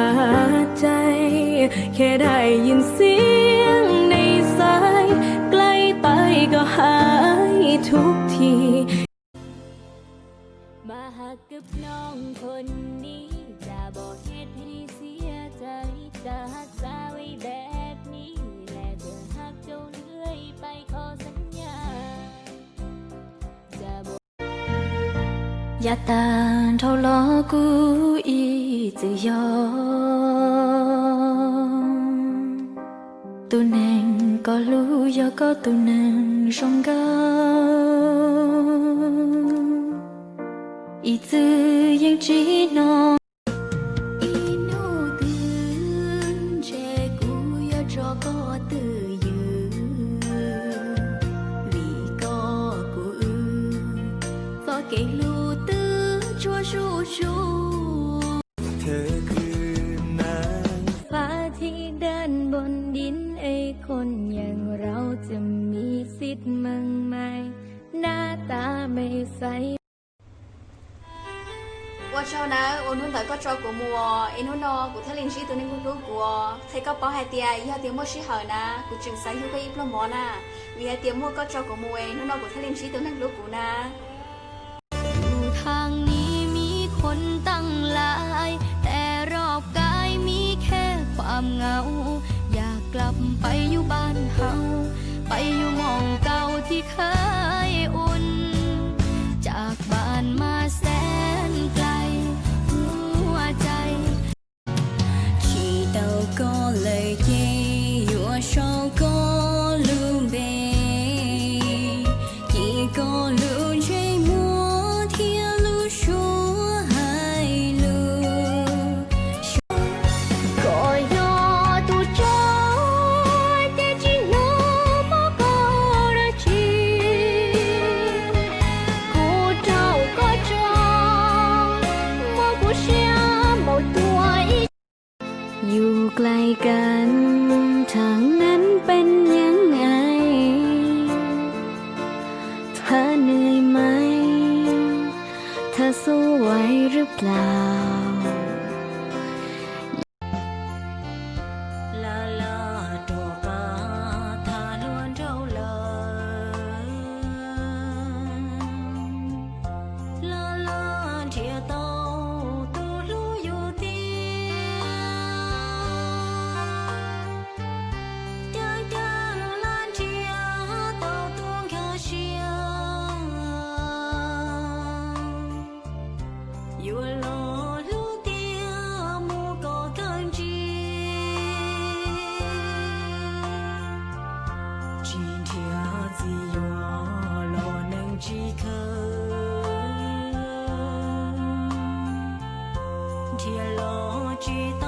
าใจ แค่ได้ยินเสียงในสายใกล้ไปก็หายทุกทีมาหักกับน้องคนนี้จะบอกเหตุให้เสียใจจะหักษาไว้แบบนี้และจะหักเจ้าเรื่อยไปขอสัญญาจะบอกอย่าตานเท่าล้อกูอีจะยอมตัวหนึ่งก็รู้อยากก็ตัวหนึ่งชงกัน一直ยังจีนองอีนูตื่นเชกูอยากจอก็ตื่นยืนวีก็กูฟอเกลูตื่นชัวชูชูเธอคือน้ำฟ้าที่เดินบนดินไอ้คนอย่างเราจะมีสิทธิ์มั่งไหมหน้าตาไม่ใสว่าเช้านะโอนหุ่นแต่ก็จอกูมัวเอ็นหุ่นนอกูทะเลนชีตัวนึงกูรู้กูใครก็ป้อให้เตียอีหาเตียมัวชีเหอนะกูจึงใส่ยูก็อีปลอมอนะวิหาเตียมัวก็จอกูมัวเอ็นหุ่นนอกูทะเลนชีตัวนึงรู้กูนะอยู่ทางนี้มีคนตั้งหลายแต่รอบกายมีแค่ความเหงาอยากกลับไปอยู่บ้านเฮาไปอยู่หม่องเก่าที่เคยอุ่นจากบ้านมาแสนไกลหัวใจ祈祷过了夜我说过路呗一个路追摩天路说海路ก็ยอตุจอยแต่จีโนมก็ระจีกูเจ้าก็จองมอกูเชียมอตัวอีอยู่ไกลกันทางนั้นเป็นยังไงเธอเหนื่อยไหมเธอสู้ไหวหรือเปล่าลาลาดอกกาทาล้วนเท่าเลยลาลาเทียเต้าตูรู้อยู่ที่เดินเดินลานเทียเต้าตัวแค่เชียอยู่รอลูกเดียวมูก็เกินจี今天只有我能饥渴天落知道